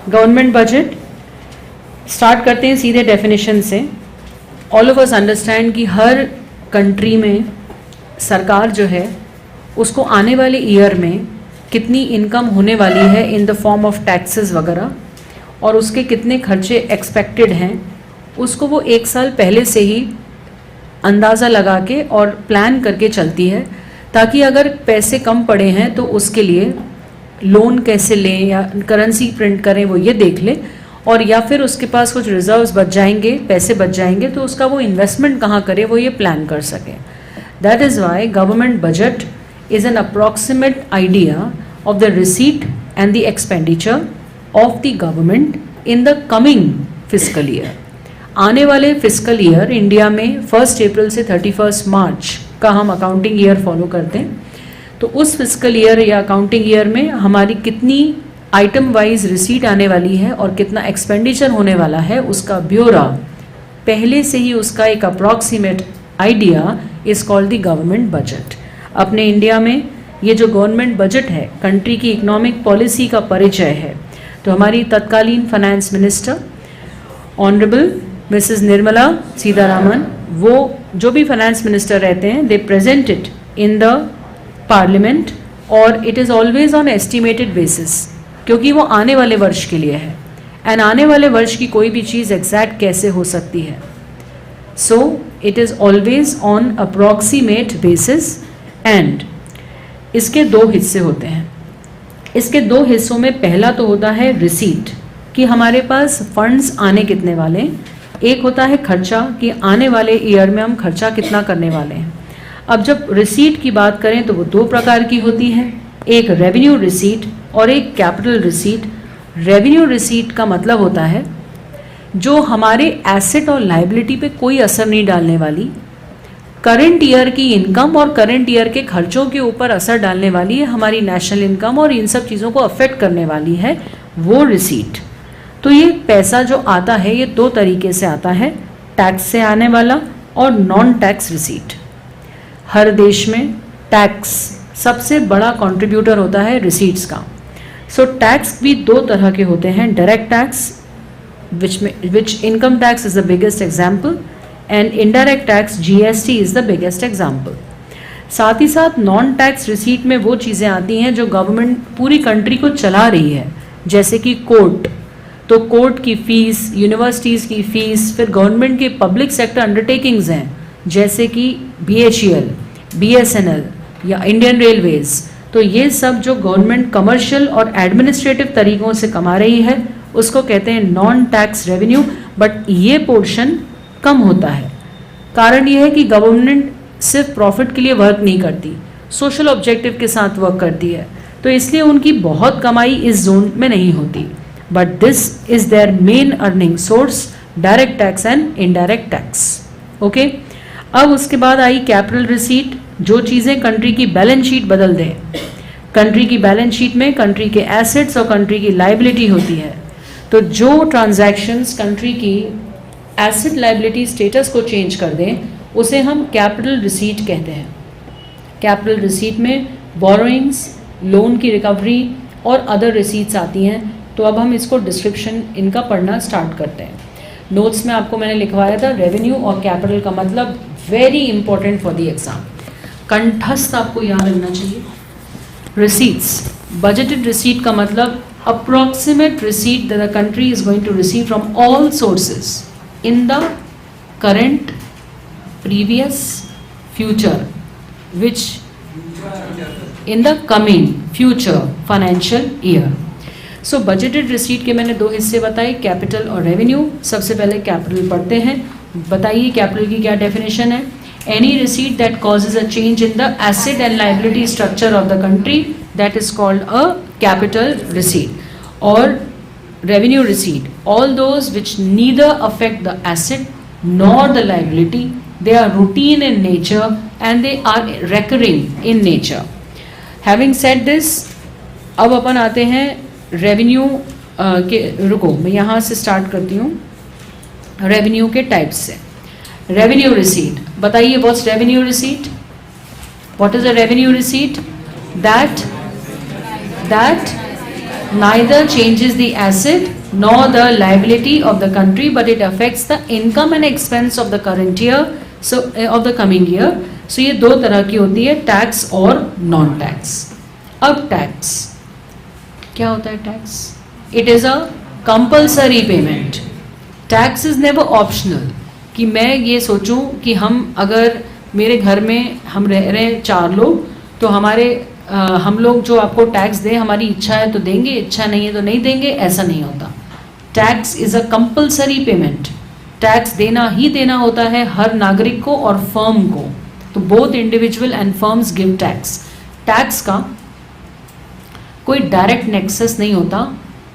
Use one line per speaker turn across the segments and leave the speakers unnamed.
Government budget start करते हैं सीधे डेफिनेशन से। ऑल ऑफ अस अंडरस्टैंड कि हर कंट्री में सरकार जो है उसको आने वाले ईयर में कितनी इनकम होने वाली है in the form of taxes वगैरह, और उसके कितने खर्चे एक्सपेक्टेड हैं, उसको वो एक साल पहले से ही अंदाज़ा लगा के और प्लान करके चलती है, ताकि अगर पैसे कम पड़े हैं तो उसके लिए लोन कैसे लें या करेंसी प्रिंट करें वो ये देख ले, और या फिर उसके पास कुछ रिजर्व्स बच जाएंगे, पैसे बच जाएंगे, तो उसका वो इन्वेस्टमेंट कहाँ करे वो ये प्लान कर सके। That is why government budget is an approximate idea of the receipt and the expenditure of the government in the coming fiscal year. आने वाले फिस्कल ईयर इंडिया में 1 अप्रैल से 31 मार्च का हम अकाउंटिंग ईयर फॉलो करते हैं, तो उस फिस्कल ईयर या अकाउंटिंग ईयर में हमारी कितनी आइटम वाइज रिसीट आने वाली है और कितना एक्सपेंडिचर होने वाला है उसका ब्यौरा पहले से ही, उसका एक approximate idea is called the government budget. अपने इंडिया में ये जो गवर्नमेंट बजट है कंट्री की इकोनॉमिक पॉलिसी का परिचय है। तो हमारी तत्कालीन finance minister honourable Mrs Nirmala Sitharaman, वो जो भी फाइनेंस मिनिस्टर रहते हैं, they present it in the parliament, और it is always on estimated basis, क्योंकि वो आने वाले वर्ष के लिए है, एंड आने वाले वर्ष की कोई भी चीज़ एग्जैक्ट कैसे हो सकती है। So it is always on approximate basis, and इसके 2 हिस्से होते हैं। इसके 2 हिस्सों में पहला तो होता है रिसीट, कि हमारे पास फंड्स आने कितने वाले हैं, एक होता है खर्चा, कि आने वाले ईयर में हम खर्चा कितना करने वाले हैं। अब जब रिसीट की बात करें तो वो 2 प्रकार की होती है, एक रेवेन्यू रिसीट और एक कैपिटल रिसीट। रेवेन्यू रिसीट का मतलब होता है जो हमारे एसेट और लायबिलिटी पे कोई असर नहीं डालने वाली, करंट ईयर की इनकम और करंट ईयर के खर्चों के ऊपर असर डालने वाली है, हमारी नेशनल इनकम और इन सब चीज़ों को अफेक्ट करने वाली है, वो रिसीट। तो ये पैसा जो आता है ये 2 तरीके से आता है, टैक्स से आने वाला और नॉन टैक्स रिसीट। हर देश में टैक्स सबसे बड़ा कंट्रीब्यूटर होता है रिसीट्स का। सो टैक्स भी 2 तरह के होते हैं, direct tax which income tax is the biggest example, and indirect tax GST is the biggest example. साथ ही साथ नॉन टैक्स रिसीट में वो चीज़ें आती हैं जो गवर्नमेंट पूरी कंट्री को चला रही है, जैसे कि कोर्ट, तो कोर्ट की फीस, यूनिवर्सिटीज़ की फीस, फिर गवर्नमेंट के पब्लिक सेक्टर अंडरटेकिंग्स हैं जैसे कि BHEL, BSNL या इंडियन रेलवेज। तो ये सब जो गवर्नमेंट कमर्शियल और एडमिनिस्ट्रेटिव तरीकों से कमा रही है उसको कहते हैं नॉन टैक्स रेवेन्यू, बट ये पोर्शन कम होता है। कारण ये है कि गवर्नमेंट सिर्फ प्रॉफिट के लिए वर्क नहीं करती, सोशल ऑब्जेक्टिव के साथ वर्क करती है, तो इसलिए उनकी बहुत कमाई इस जोन में नहीं होती। But this is their main earning source, direct tax and indirect tax. Okay, अब उसके बाद आई कैपिटल रिसीट, जो चीज़ें कंट्री की बैलेंस शीट बदल दें। कंट्री की बैलेंस शीट में कंट्री के एसेट्स और कंट्री की लाइबिलिटी होती है, तो जो ट्रांजैक्शंस कंट्री की एसेट लाइबिलिटी स्टेटस को चेंज कर दें उसे हम कैपिटल रिसीट कहते हैं। कैपिटल रिसीट में बोरोइंग्स, लोन की रिकवरी और अदर रिसीट्स आती हैं। तो अब हम इसको डिस्क्रिप्शन इनका पढ़ना स्टार्ट करते हैं। नोट्स में आपको मैंने लिखवाया था रेवेन्यू और कैपिटल का मतलब, very important for the exam, कंठस्थ आपको याद रखना चाहिए। रिसीट्स, बजटेड रिसीट का मतलब approximate receipt that the country is going to receive from all sources in the current, previous, future, which in the coming future financial year. So budgeted receipt के मैंने 2 हिस्से बताए, कैपिटल और revenue. सबसे पहले capital पढ़ते हैं। बताइए कैपिटल की क्या डेफिनेशन है। Any receipt that causes a change in the asset and liability structure of the country that is called a capital receipt. और revenue receipt, all those which neither affect the asset nor the liability, they are routine in nature and they are recurring in nature. Having said this, अब अपन आते हैं revenue के, रुको मैं यहाँ से स्टार्ट करती हूँ रेवेन्यू के टाइप्स से। रेवेन्यू रिसीट, बताइए what's revenue receipt, what is a revenue receipt? That neither changes the asset nor the liability of the country, but it affects the income and expense of the current year, so of the coming year. So ये दो तरह की होती है, tax और non tax. अब tax क्या होता है? Tax it is a compulsory payment. Tax is never optional. कि मैं ये सोचूं कि हम अगर मेरे घर में हम रह रहे हैं 4 लोग, तो हम लोग जो आपको टैक्स दें, हमारी इच्छा है तो देंगे, इच्छा नहीं है तो नहीं देंगे, ऐसा नहीं होता. Tax is a compulsory payment. Tax देना ही देना होता है हर नागरिक को और फर्म को. तो both individual and firms give tax. Tax का कोई डायरेक्ट नेक्सस नहीं होता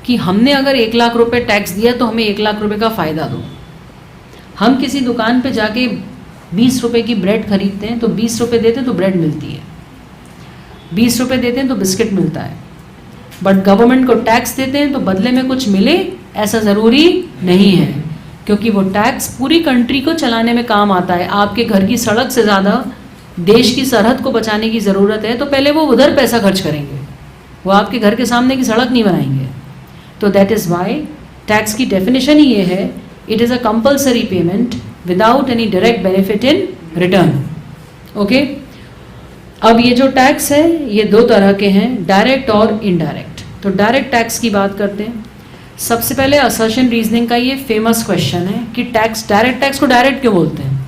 कि हमने अगर 1 लाख रुपए टैक्स दिया तो हमें 1 लाख रुपए का फ़ायदा दो. हम किसी दुकान पे जाके 20 रुपए की ब्रेड खरीदते हैं, तो 20 रुपए देते हैं तो ब्रेड मिलती है, 20 रुपए देते हैं तो बिस्किट मिलता है. बट गवर्नमेंट को टैक्स देते हैं तो बदले में कुछ मिले, ऐसा ज़रूरी नहीं है, क्योंकि वो टैक्स पूरी कंट्री को चलाने में काम आता है. आपके घर की सड़क से ज़्यादा देश की सरहद को बचाने की ज़रूरत है, तो पहले वो उधर पैसा खर्च करेंगे, वो आपके घर के सामने की सड़क नहीं बनाएंगे. तो दैट इज़ वाई टैक्स की डेफिनेशन ही ये है, it is a compulsory payment without any direct benefit in return. Okay. अब ये जो टैक्स है ये 2 तरह के हैं, डायरेक्ट और इनडायरेक्ट. तो डायरेक्ट टैक्स की बात करते हैं. सबसे पहले असर्शन रीजनिंग का ये फेमस क्वेश्चन है कि टैक्स, डायरेक्ट टैक्स को डायरेक्ट क्यों बोलते हैं?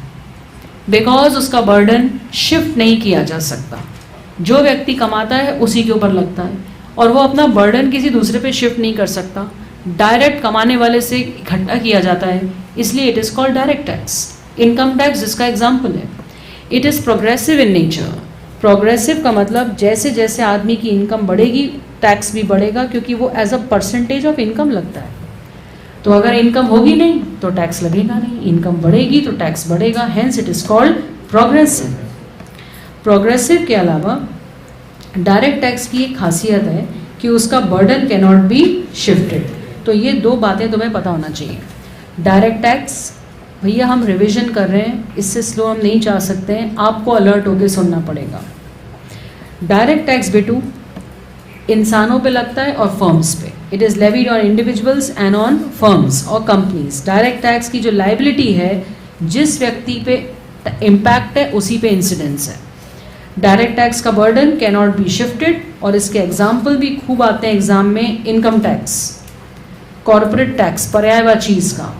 बिकॉज उसका बर्डन शिफ्ट नहीं किया जा सकता. जो व्यक्ति कमाता है उसी के ऊपर लगता है, और वो अपना बर्डन किसी दूसरे पे शिफ्ट नहीं कर सकता. डायरेक्ट कमाने वाले से इकट्ठा किया जाता है, इसलिए it is called direct tax. Income tax जिसका एग्जाम्पल है, it is progressive in nature. Progressive का मतलब जैसे जैसे आदमी की इनकम बढ़ेगी टैक्स भी बढ़ेगा, क्योंकि वो as a percentage of income लगता है. तो अगर इनकम होगी नहीं तो टैक्स लगेगा नहीं, इनकम बढ़ेगी तो टैक्स बढ़ेगा. Hence it is called progressive. Progressive के अलावा डायरेक्ट टैक्स की एक खासियत है कि उसका burden can not be shifted. तो ये 2 बातें तुम्हें पता होना चाहिए. डायरेक्ट टैक्स, भैया हम रिवीजन कर रहे हैं, इससे स्लो हम नहीं जा सकते हैं, आपको अलर्ट होकर सुनना पड़ेगा. डायरेक्ट टैक्स बेटू इंसानों पे लगता है और फर्म्स पे. It is levied on individuals and on firms और कंपनीज. डायरेक्ट टैक्स की जो लाइबिलिटी है, जिस व्यक्ति पे इम्पैक्ट है उसी पे इंसिडेंस है. डायरेक्ट टैक्स का burden can not be shifted, और इसके एग्जाम्पल भी खूब आते हैं एग्जाम में. इनकम टैक्स, कॉर्पोरेट टैक्स पर्यायवाची इसका,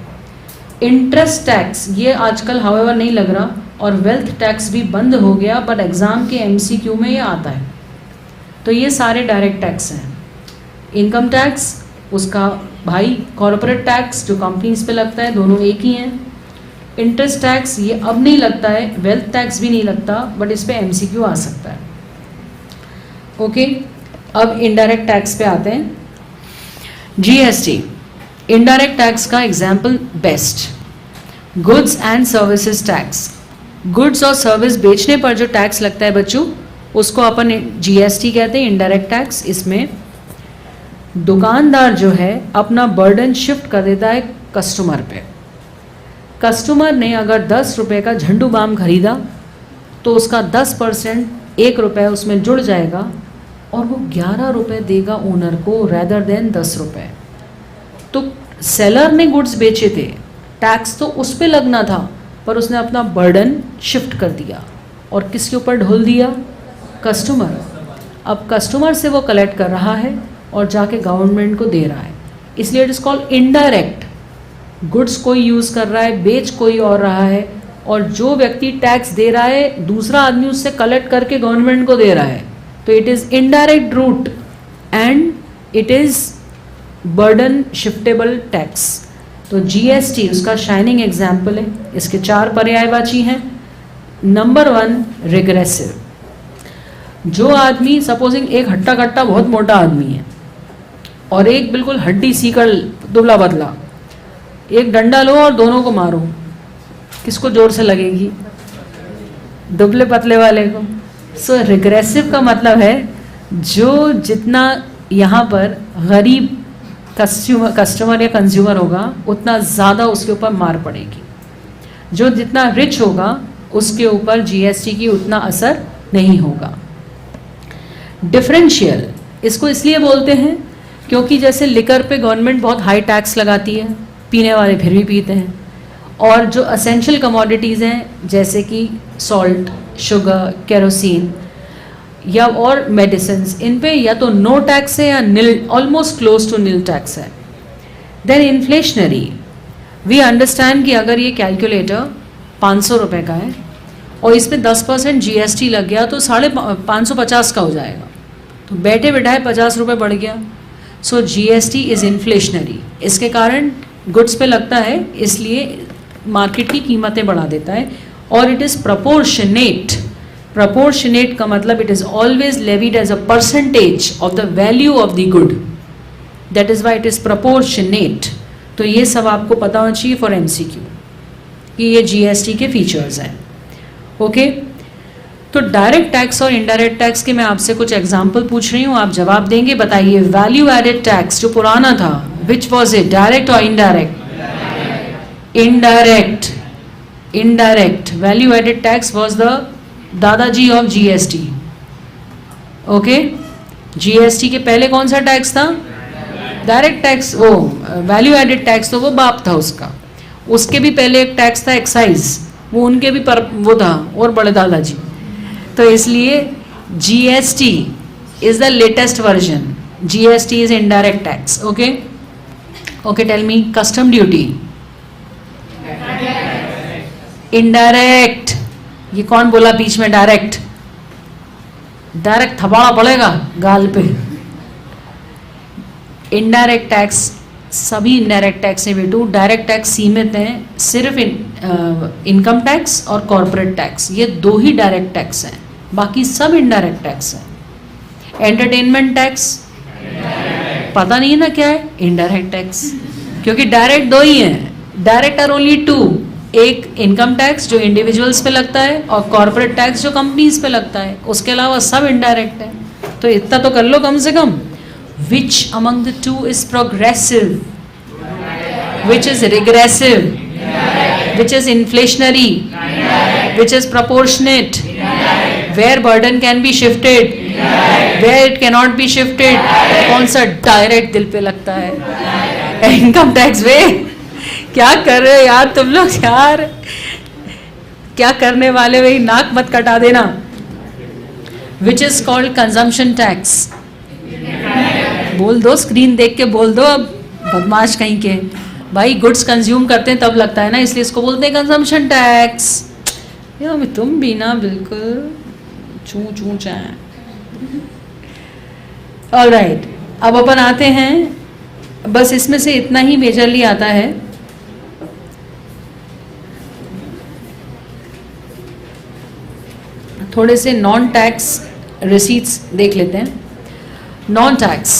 इंटरेस्ट टैक्स ये आजकल हाउएवर नहीं लग रहा, और वेल्थ टैक्स भी बंद हो गया, बट एग्ज़ाम के MCQ में ये आता है. तो ये सारे डायरेक्ट टैक्स हैं. इनकम टैक्स उसका भाई कॉर्पोरेट टैक्स जो कंपनीज पे लगता है, दोनों एक ही हैं. इंटरेस्ट टैक्स ये अब नहीं लगता है, वेल्थ टैक्स भी नहीं लगता, बट इस पे MCQ आ सकता है. ओके. अब इनडायरेक्ट टैक्स पे आते हैं. GST इनडायरेक्ट टैक्स का example best. Goods and services tax. Goods और सर्विस बेचने पर जो टैक्स लगता है बच्चों, उसको अपन GST कहते हैं, इनडायरेक्ट टैक्स. इसमें दुकानदार जो है अपना बर्डन शिफ्ट कर देता है कस्टमर पे. कस्टमर ने अगर 10 रुपये का झंडू बाम खरीदा तो उसका 10% 1 रुपये उसमें जुड़ जाएगा, और वो 11 रुपये देगा ओनर को रैदर देन 10 रुपये. तो सेलर ने गुड्स बेचे थे, टैक्स तो उस पर लगना था, पर उसने अपना बर्डन शिफ्ट कर दिया और किसके ऊपर ढोल दिया? कस्टमर. अब कस्टमर से वो कलेक्ट कर रहा है और जाके गवर्नमेंट को दे रहा है, इसलिए it is called indirect. Goods कोई यूज़ कर रहा है, बेच कोई और रहा है, और जो व्यक्ति टैक्स दे रहा है दूसरा आदमी उससे कलेक्ट करके गवर्नमेंट को दे रहा है. तो it is indirect route and it is burden shiftable tax. तो GST उसका शाइनिंग एग्जाम्पल है. इसके 4 पर्यायवाची हैं. Number 1 regressive. जो आदमी सपोजिंग एक हट्टा कट्टा बहुत मोटा आदमी है और एक बिल्कुल हड्डी सीकर दुबला पतला, एक डंडा लो और दोनों को मारो, किसको जोर से लगेगी? दुबले पतले वाले को. सो रिग्रेसिव का मतलब है जो जितना यहाँ पर गरीब कस्टमर या कंज्यूमर होगा उतना ज़्यादा उसके ऊपर मार पड़ेगी. जो जितना रिच होगा उसके ऊपर GST की उतना असर नहीं होगा. डिफरेंशियल इसको इसलिए बोलते हैं क्योंकि जैसे लिकर पे गवर्नमेंट बहुत हाई टैक्स लगाती है, पीने वाले फिर भी पीते हैं, और जो असेंशियल कमोडिटीज़ हैं जैसे कि सॉल्ट, शुगर, केरोसिन या और मेडिसिन्स, इन पे या तो नो टैक्स है या nil, almost close to nil tax है। देन इन्फ्लेशनरी, वी अंडरस्टैंड कि अगर ये कैलकुलेटर 500 रुपये का है और इसमें 10% GST लग गया तो 550 का हो जाएगा, तो बैठे बैठाए 50 रुपये बढ़ गया। सो GST इज़ इन्फ्लेशनरी, इसके कारण गुड्स पे लगता है, इसलिए मार्केट की कीमतें बढ़ा देता है। और इट इज़ प्रोपोर्शनेट, प्रोपोर्शनेट का मतलब it is always levied as a percentage of the value of the good, that is why it is proportionate. तो ये सब आपको पता होना चाहिए फॉर MCQ कि ये GST के फीचर्स हैं। ओके, तो डायरेक्ट टैक्स और इनडायरेक्ट टैक्स के मैं आपसे कुछ एग्जाम्पल पूछ रही हूँ, आप जवाब देंगे। बताइए, वैल्यू एडेड टैक्स जो पुराना था, विच वॉज इट, डायरेक्ट और indirect? Indirect, indirect. Value added tax was the दादाजी ऑफ GST। ओके, GST के पहले कौन सा टैक्स था? Direct tax. वो वैल्यू एडेड टैक्स तो वो बाप था उसका, उसके भी पहले एक टैक्स था एक्साइज, वो उनके भी पर वो था, और बड़े दादाजी। तो इसलिए GST is the latest version, GST is indirect tax. Okay, okay, tell me, custom duty indirect. ये कौन बोला बीच में डायरेक्ट? डायरेक्ट थपाड़ा पड़ेगा गाल पे। इनडायरेक्ट टैक्स, सभी इनडायरेक्ट टैक्स हैं बेटू, डायरेक्ट टैक्स सीमित हैं सिर्फ इनकम टैक्स और कॉर्पोरेट टैक्स, ये दो ही डायरेक्ट टैक्स हैं, बाकी सब इनडायरेक्ट टैक्स हैं। एंटरटेनमेंट टैक्स पता नहीं है ना क्या है? इनडायरेक्ट टैक्स, क्योंकि डायरेक्ट दो ही हैं, डायरेक्ट आर ओनली टू, एक इनकम टैक्स जो इंडिविजुअल्स पे लगता है और कॉर्पोरेट टैक्स जो कंपनीज पे लगता है, उसके अलावा सब इनडायरेक्ट है। तो इतना तो कर लो कम से कम। Which among the two is progressive? Which is regressive? Which is inflationary? Which is proportionate? Where burden can be shifted? Where it cannot be shifted? कौन सा डायरेक्ट दिल पे लगता है? Income tax. वे क्या कर रहे हो यार तुम लोग यार, क्या करने वाले भाई, नाक मत कटा देना। Which is called consumption tax? बोल दो, स्क्रीन देख के बोल दो, अब बदमाश कहीं के भाई। गुड्स कंज्यूम करते हैं तब लगता है ना, इसलिए इसको बोलते हैं कंजम्पशन टैक्स। यार तुम भी ना बिल्कुल चू चू चा। ऑलराइट, अब अपन आते हैं, बस इसमें से इतना ही मेजरली आता है। थोड़े से नॉन टैक्स रिसीट्स देख लेते हैं। नॉन टैक्स,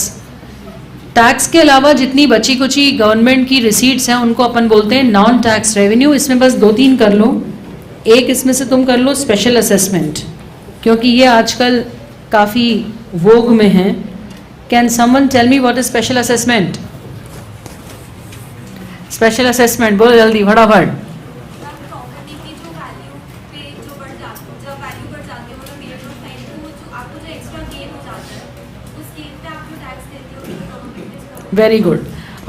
टैक्स के अलावा जितनी बची कुची गवर्नमेंट की रिसीट्स हैं उनको अपन बोलते हैं नॉन टैक्स रेवेन्यू। इसमें बस 2-3 कर लो। एक इसमें से तुम कर लो स्पेशल असेसमेंट, क्योंकि ये आजकल काफ़ी वोग में है। Can someone tell me what is special assessment? Special assessment बोलो जल्दी फटाफट। Very good.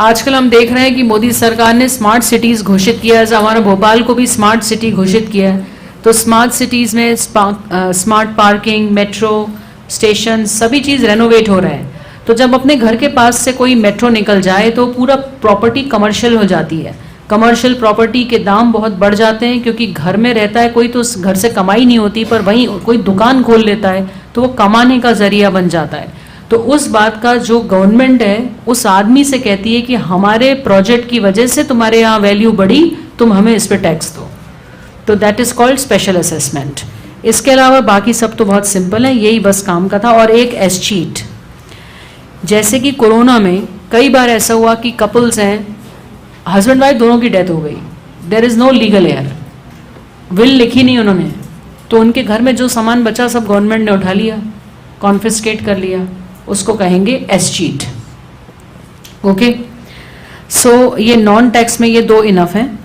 आजकल हम देख रहे हैं कि मोदी सरकार ने स्मार्ट सिटीज़ घोषित किया है, हमारा भोपाल को भी स्मार्ट सिटी घोषित किया है। तो स्मार्ट सिटीज़ में स्मार्ट पार्किंग, मेट्रो स्टेशन, सभी चीज़ रेनोवेट हो रहे हैं। तो जब अपने घर के पास से कोई मेट्रो निकल जाए तो पूरा प्रॉपर्टी कमर्शियल हो जाती है। कमर्शियल प्रॉपर्टी के दाम बहुत बढ़ जाते हैं, क्योंकि घर में रहता है कोई तो उस घर से कमाई नहीं होती, पर वहीं कोई दुकान खोल लेता है तो वो कमाने का जरिया बन जाता है। तो उस बात का जो गवर्नमेंट है उस आदमी से कहती है कि हमारे प्रोजेक्ट की वजह से तुम्हारे यहाँ वैल्यू बढ़ी, तुम हमें इस पे टैक्स दो। तो that is called special assessment. इसके अलावा बाकी सब तो बहुत सिंपल है, यही बस काम का था। और एक एस-चीट, जैसे कि कोरोना में कई बार ऐसा हुआ कि कपल्स हैं, हस्बैंड वाइफ दोनों की डेथ हो गई, there is no legal heir, will लिखी नहीं उन्होंने, तो उनके घर में जो सामान बचा सब गवर्नमेंट ने उठा लिया, कॉन्फिस्केट कर लिया, उसको कहेंगे एस-चीट। ओके, सो ये नॉन टैक्स में ये 2 इनफ हैं।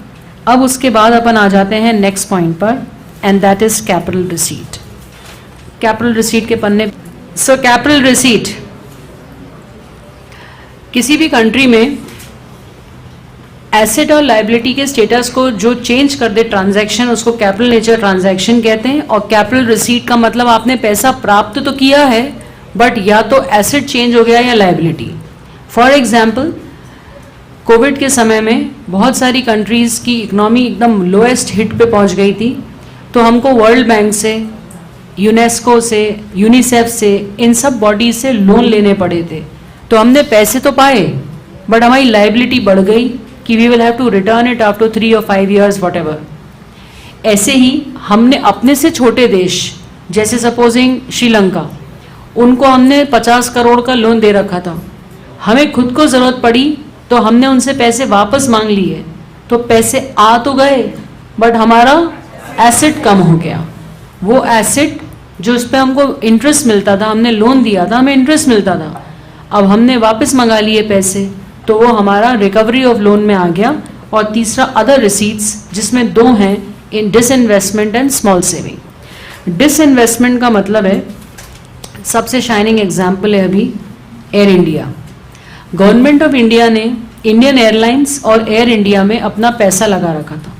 अब उसके बाद अपन आ जाते हैं नेक्स्ट पॉइंट पर, and that is capital receipt. Capital receipt के पन्ने, सो कैपिटल रिसीट, किसी भी कंट्री में एसेट और लायबिलिटी के स्टेटस को जो चेंज कर दे ट्रांजैक्शन, उसको कैपिटल नेचर ट्रांजैक्शन कहते हैं। और कैपिटल रिसीट का मतलब आपने पैसा प्राप्त तो किया है बट या तो एसेट चेंज हो गया या लायबिलिटी। फॉर एग्जाम्पल कोविड के समय में बहुत सारी कंट्रीज की इकोनॉमी एकदम लोएस्ट हिट पे पहुंच गई थी, तो हमको वर्ल्ड बैंक से, यूनेस्को से, यूनिसेफ से, इन सब बॉडीज से लोन लेने पड़े थे। तो हमने पैसे तो पाए बट हमारी लायबिलिटी बढ़ गई कि we will have to return it after 3 or 5 years whatever. ऐसे ही हमने अपने से छोटे देश जैसे सपोजिंग श्रीलंका, उनको हमने 50 करोड़ का लोन दे रखा था। हमें खुद को ज़रूरत पड़ी तो हमने उनसे पैसे वापस मांग लिए, तो पैसे आ तो गए बट हमारा एसेट कम हो गया। वो एसेट जो उस पर हमको इंटरेस्ट मिलता था, हमने लोन दिया था, हमें इंटरेस्ट मिलता था, अब हमने वापस मंगा लिए पैसे, तो वो हमारा रिकवरी ऑफ लोन में आ गया। और तीसरा अदर रिसीट्स, जिसमें 2 हैं, in disinvestment and small saving. Disinvestment का मतलब है, सबसे शाइनिंग एग्जाम्पल है अभी Air India. Government of India ने इंडियन एयरलाइंस और एयर इंडिया में अपना पैसा लगा रखा था।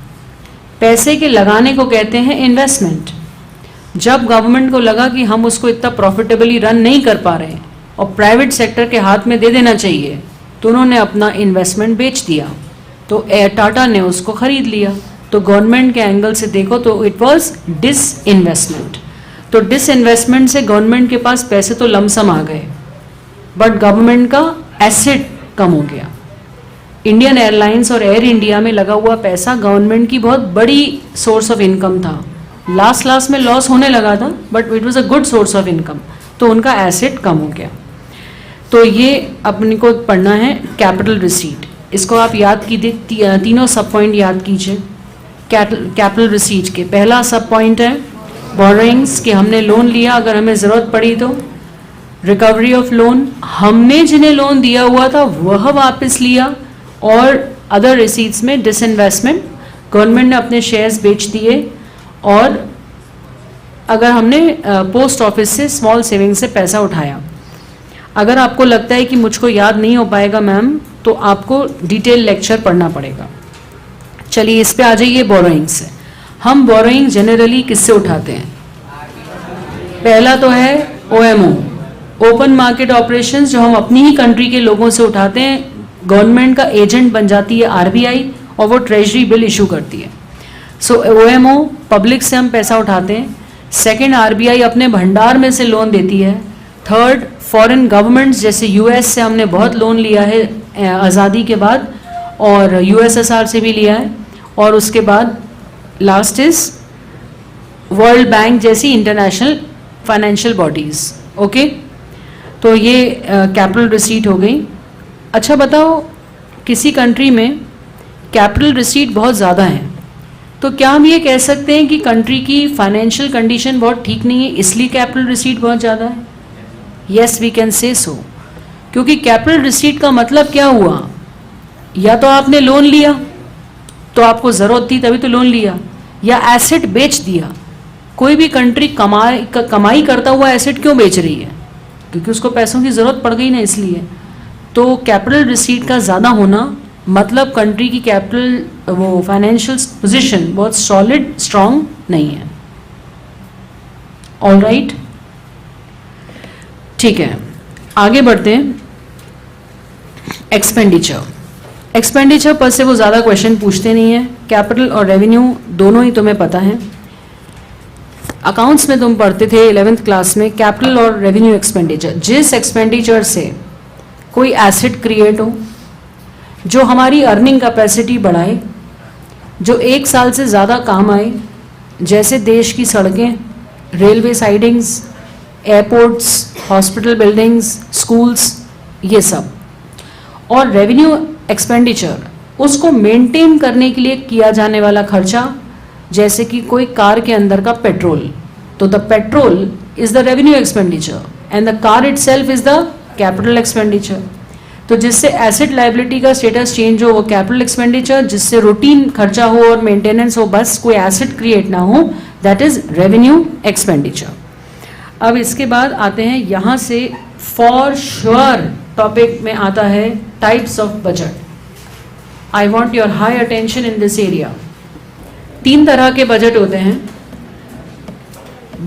पैसे के लगाने को कहते हैं इन्वेस्टमेंट। जब गवर्नमेंट को लगा कि हम उसको इतना प्रॉफिटेबली रन नहीं कर पा रहे और प्राइवेट सेक्टर के हाथ में दे देना चाहिए, तो उन्होंने अपना इन्वेस्टमेंट बेच दिया, तो एयर टाटा ने उसको खरीद लिया। तो गवर्नमेंट के एंगल से देखो तो इट वाज डिसइन्वेस्टमेंट। तो डिसइन्वेस्टमेंट से गवर्नमेंट के पास पैसे तो लमसम आ गए बट गवर्नमेंट का एसेट कम हो गया। इंडियन एयरलाइंस और एयर इंडिया में लगा हुआ पैसा गवर्नमेंट की बहुत बड़ी सोर्स ऑफ इनकम था। लास्ट में लॉस होने लगा था but it was a good source of income, तो उनका एसेट कम हो गया। तो ये अपने को पढ़ना है कैपिटल रिसीट। इसको आप याद कीजिए, तीनों सब पॉइंट याद कीजिए कैपिटल रिसीट के। पहला सब पॉइंट है बोरोइंग्स, कि हमने लोन लिया, अगर हमें ज़रूरत पड़ी तो। रिकवरी ऑफ लोन, हमने जिन्हें लोन दिया हुआ था वह वापस लिया। और अदर रिसीट्स में डिसइन्वेस्टमेंट, गवर्नमेंट ने अपने शेयर्स बेच दिए। और अगर हमने पोस्ट ऑफिस से स्मॉल सेविंग से पैसा उठाया। अगर आपको लगता है कि मुझको याद नहीं हो पाएगा मैम, तो आपको डिटेल लेक्चर पढ़ना पड़ेगा। चलिए इस पे आ जाइए बोरोइंग से। हम बोरोइंग जनरली किससे उठाते हैं? पहला तो है OMO, ओपन मार्केट ऑपरेशंस, जो हम अपनी ही कंट्री के लोगों से उठाते हैं। गवर्नमेंट का एजेंट बन जाती है RBI और वो ट्रेजरी बिल इशू करती है। सो OMO, पब्लिक से हम पैसा उठाते हैं। सेकेंड, RBI अपने भंडार में से लोन देती है। थर्ड, फॉरेन गवर्नमेंट्स जैसे US से हमने बहुत लोन लिया है आज़ादी के बाद, और USSR से भी लिया है। और उसके बाद लास्ट इज वर्ल्ड बैंक जैसी इंटरनेशनल फाइनेंशियल बॉडीज। ओके, तो ये कैपिटल रिसीट हो गई। अच्छा बताओ, किसी कंट्री में कैपिटल रिसीट बहुत ज़्यादा है, तो क्या हम ये कह सकते हैं कि कंट्री की फाइनेंशियल कंडीशन बहुत ठीक नहीं है इसलिए कैपिटल रिसीट बहुत ज़्यादा है? येस, वी कैन से सो। क्योंकि कैपिटल रिसीट का मतलब क्या हुआ? या तो आपने लोन लिया तो आपको ज़रूरत थी तभी तो लोन लिया, या एसेट बेच दिया। कोई भी कंट्री कमाई करता हुआ एसेट क्यों बेच रही है? क्योंकि उसको पैसों की ज़रूरत पड़ गई ना, इसलिए। तो कैपिटल रिसीट का ज़्यादा होना मतलब कंट्री की कैपिटल वो फाइनेंशियल पोजीशन बहुत सॉलिड स्ट्रांग नहीं है। ऑल राइट, ठीक है, आगे बढ़ते हैं। एक्सपेंडिचर पर से वो ज़्यादा क्वेश्चन पूछते नहीं है। कैपिटल और रेवेन्यू दोनों ही तुम्हें पता है। अकाउंट्स में तुम पढ़ते थे 11th क्लास में कैपिटल और रेवेन्यू एक्सपेंडिचर। जिस एक्सपेंडिचर से कोई एसेट क्रिएट हो, जो हमारी अर्निंग कैपेसिटी बढ़ाए, जो 1 साल से ज़्यादा काम आए, जैसे देश की सड़कें, railway sidings, airports, hospital buildings, schools, ये सब। और रेवेन्यू एक्सपेंडिचर उसको मेंटेन करने के लिए किया जाने वाला खर्चा, जैसे कि कोई कार के अंदर का पेट्रोल, तो the petrol is the revenue expenditure and the car itself is the capital expenditure. तो जिससे एसेट लायबिलिटी का स्टेटस चेंज हो वो कैपिटल एक्सपेंडिचर, जिससे रूटीन खर्चा हो और मेंटेनेंस हो, बस कोई एसेट क्रिएट ना हो, दैट इज रेवेन्यू एक्सपेंडिचर। अब इसके बाद आते हैं यहाँ से फॉर श्योर टॉपिक में आता है types of budget. I want your high attention in this area. 3 तरह के बजट होते हैं.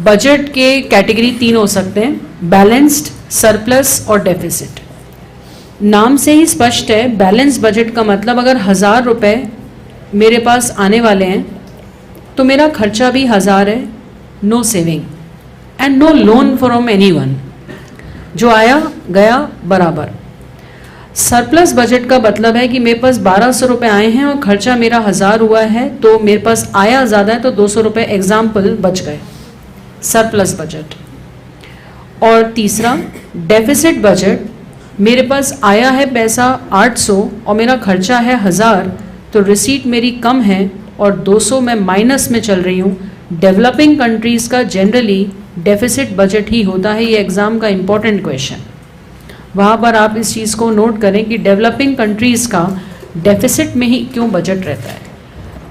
बजट के कैटेगरी 3 हो सकते हैं, बैलेंस्ड, सरप्लस और डेफिसिट. नाम से ही स्पष्ट है, बैलेंस बजट का मतलब अगर 1000 रुपये मेरे पास आने वाले हैं तो मेरा खर्चा भी 1000 है, no saving and no loan from anyone, जो आया गया बराबर. सरप्लस बजट का मतलब है कि मेरे पास 1200 रुपये आए हैं और खर्चा मेरा 1000 हुआ है, तो मेरे पास आया ज़्यादा है तो 200 रुपये एग्जाम्पल बच गए, सरप्लस बजट. और तीसरा डेफिसिट बजट, मेरे पास आया है पैसा 800 और मेरा खर्चा है 1000, तो रिसीट मेरी कम है और 200 मैं माइनस में चल रही हूँ. डेवलपिंग कंट्रीज़ का जनरली डेफिसिट बजट ही होता है. ये एग्ज़ाम का इम्पॉर्टेंट क्वेश्चन, वहाँ पर आप इस चीज़ को नोट करें कि डेवलपिंग कंट्रीज़ का डेफिसिट में ही क्यों बजट रहता है.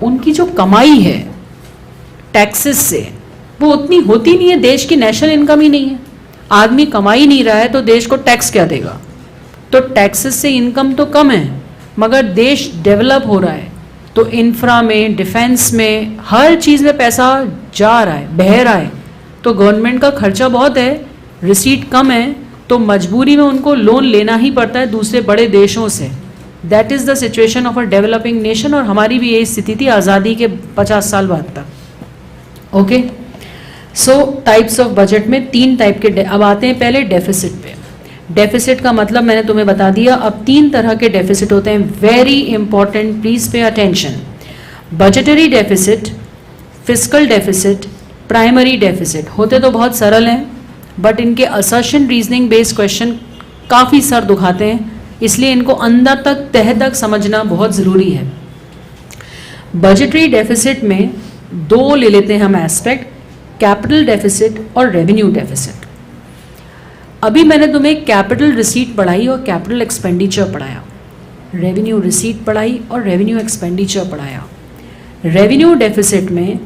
उनकी जो कमाई है टैक्सेस से वो उतनी होती नहीं है, देश की नेशनल इनकम ही नहीं है. आदमी कमा ही नहीं रहा है तो देश को टैक्स क्या देगा. तो टैक्सेस से इनकम तो कम है मगर देश डेवलप हो रहा है, तो इंफ्रा में, डिफेंस में, हर चीज़ में पैसा जा रहा है, बह रहा है. तो गवर्नमेंट का खर्चा बहुत है, रिसीट कम है, तो मजबूरी में उनको लोन लेना ही पड़ता है दूसरे बड़े देशों से. That is the situation of a developing nation. और हमारी भी यही स्थिति थी आज़ादी के 50 साल बाद तक. Okay, so types of budget में 3 टाइप के. अब आते हैं पहले डेफिसिट पे. डेफिसिट का मतलब मैंने तुम्हें बता दिया. अब 3 तरह के डेफिसिट होते हैं, very important, please pay attention. Budgetary deficit, fiscal deficit, primary deficit. होते तो बहुत सरल हैं बट इनके असर्शन रीजनिंग बेस्ड क्वेश्चन काफ़ी सर दुखाते हैं, इसलिए इनको अंदर तक, तह तक समझना बहुत ज़रूरी है. बजटरी डेफिसिट में 2 ले लेते हैं हम एस्पेक्ट, कैपिटल डेफिसिट और रेवेन्यू डेफिसिट. अभी मैंने तुम्हें कैपिटल रिसीट पढ़ाई और कैपिटल एक्सपेंडिचर पढ़ाया, रेवेन्यू रिसीट पढ़ाई और रेवेन्यू एक्सपेंडिचर पढ़ाया. रेवेन्यू डेफिसिट में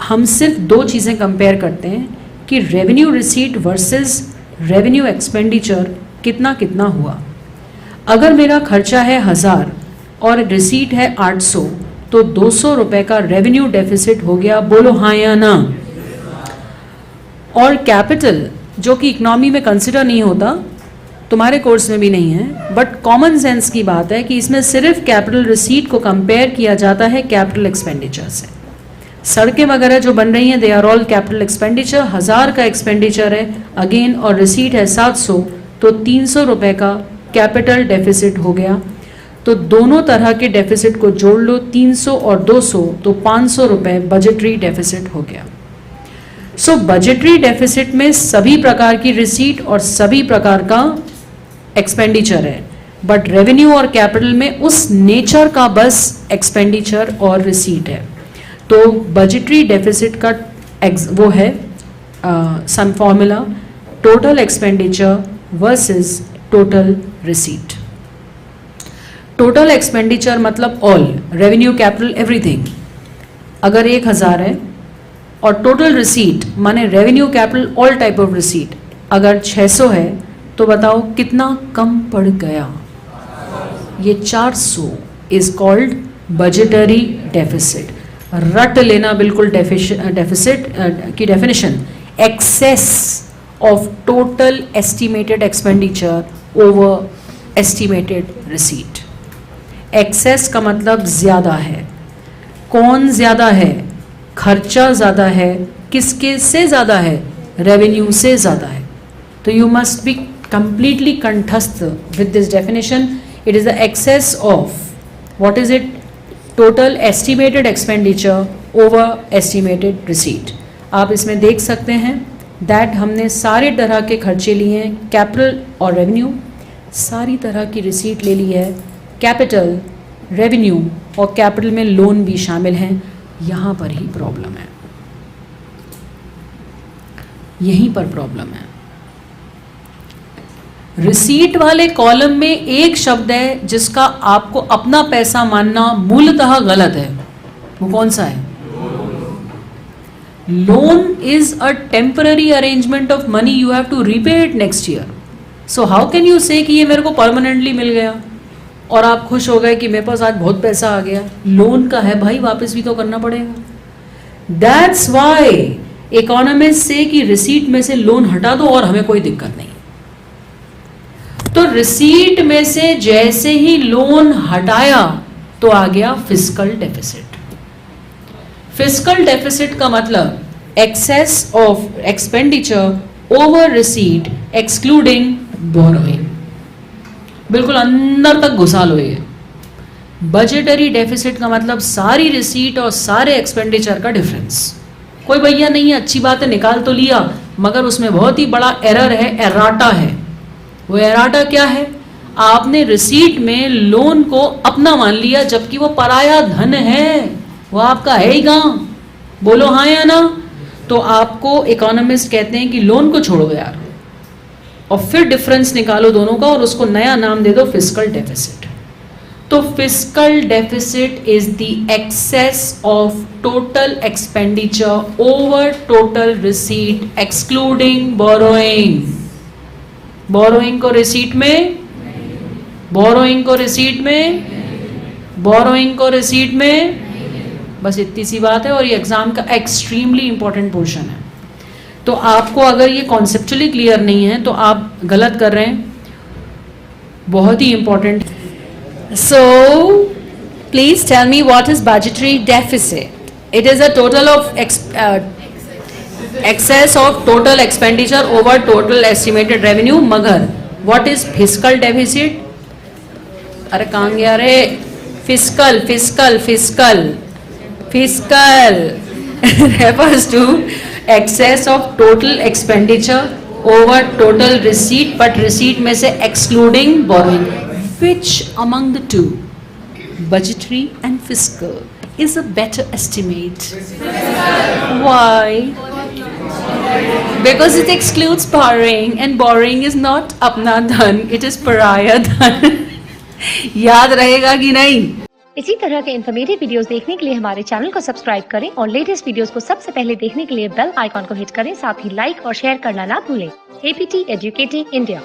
हम सिर्फ 2 चीज़ें कंपेयर करते हैं कि revenue receipt versus revenue expenditure कितना कितना हुआ. अगर मेरा खर्चा है 1000 और रिसीट है 800 तो 200 रुपये का रेवेन्यू डेफिसिट हो गया. बोलो हाँ या ना. और कैपिटल जो कि इकोनॉमी में कंसिडर नहीं होता, तुम्हारे कोर्स में भी नहीं है, बट कॉमन सेंस की बात है कि इसमें सिर्फ कैपिटल रिसीट को कंपेयर किया जाता है कैपिटल एक्सपेंडिचर से. सड़कें वगैरह जो बन रही हैं they are all capital expenditure. 1000 का एक्सपेंडिचर है अगेन और रिसीट है 700, तो 300 रुपये का कैपिटल डेफिसिट हो गया. तो दोनों तरह के डेफिसिट को जोड़ लो, 300 और 200, तो 500 रुपये बजटरी डेफिसिट हो गया. सो बजटरी डेफिसिट में सभी प्रकार की रिसीट और सभी प्रकार का एक्सपेंडिचर है, बट रेवेन्यू और कैपिटल में उस नेचर का बस एक्सपेंडिचर और रिसीट है. तो बजटरी डेफिसिट का वो है sum formula, total expenditure versus total receipt. Total expenditure मतलब ऑल, रेवेन्यू, कैपिटल, एवरीथिंग. अगर 1000 है और टोटल रिसीट माने revenue, capital, all type of receipt अगर 600 है तो बताओ कितना कम पड़ गया. ये 400 इज कॉल्ड बजटरी डेफिसिट. रट लेना बिल्कुल डेफिसिट की definition, excess of total estimated expenditure over estimated receipt. Excess का मतलब ज़्यादा है. कौन ज़्यादा है? खर्चा ज़्यादा है. किसके से ज़्यादा है? रेवेन्यू से ज़्यादा है. तो यू मस्ट बी completely कंठस्थ with this definition. It is the excess of, what is it? Total estimated expenditure over estimated receipt. आप इसमें देख सकते हैं that हमने सारे तरह के खर्चे लिए हैं, कैपिटल और रेवेन्यू, सारी तरह की रिसीट ले ली है, कैपिटल, रेवेन्यू और कैपिटल में लोन भी शामिल हैं. यहाँ पर ही प्रॉब्लम है, यहीं पर प्रॉब्लम है. रिसीट वाले कॉलम में एक शब्द है जिसका आपको अपना पैसा मानना मूलतः गलत है. वो कौन सा है? Loan is a temporary arrangement of money, you have to repay it next year. So how can you say कि ये मेरे को परमानेंटली मिल गया और आप खुश हो गए कि मेरे पास आज बहुत पैसा आ गया? लोन का है भाई, वापस भी तो करना पड़ेगा। दैट्स वाई इकोनॉमिस्ट से कि रिसीट में से लोन हटा दो और हमें कोई दिक्कत नहीं। तो रिसीट में से जैसे ही लोन हटाया तो आ गया फिस्कल डेफिसिट। फिस्कल डेफिसिट का मतलब excess of expenditure over receipt excluding borrowing. बिल्कुल अंदर तक घुसा लो ये। बजटरी डेफिसिट का मतलब सारी रिसीट और सारे एक्सपेंडिचर का डिफरेंस। कोई भैया नहीं है, अच्छी बात है, निकाल तो लिया, मगर उसमें बहुत ही बड़ा एरर है, एराटा है। वो एराटा क्या है? आपने रिसीट में लोन को अपना मान लिया जबकि वो पराया धन है, वो आपका है ही कहाँ? बोलो हाँ या ना। तो आपको इकोनॉमिस्ट कहते हैं कि लोन को छोड़ो यार और फिर डिफरेंस निकालो दोनों का और उसको नया नाम दे दो फिस्कल डेफिसिट। तो fiscal deficit is the excess of total expenditure over total receipt excluding borrowing. Borrowing को रिसीट में, बोरोइंग को रिसीट में, बोरोइंग को रिसीट में, बस इतनी सी बात है। और ये एग्जाम का एक्सट्रीमली इंपॉर्टेंट पोर्शन है। तो आपको अगर ये कॉन्सेप्चुअली क्लियर नहीं है तो आप गलत कर रहे हैं, बहुत ही important. So please tell me what is budgetary deficit? It is a total of excess of total expenditure over total estimated revenue। मगर what is fiscal deficit? अरे कहाँ गया रे? fiscal fiscal fiscal fiscal refers to excess of total expenditure over total receipt, but receipt में से excluding borrowing। Which among the two, budgetary and fiscal, is a better estimate? Why? Because it excludes borrowing, and borrowing is not अपना धन, it is pariah धन। याद रहेगा कि नहीं?
इसी तरह के इन्फॉर्मेटिव वीडियोस देखने के लिए हमारे चैनल को सब्सक्राइब करें और लेटेस्ट वीडियोस को सबसे पहले देखने के लिए बेल आइकॉन को हिट करें। साथ ही लाइक और शेयर करना ना भूलें। APT educating India.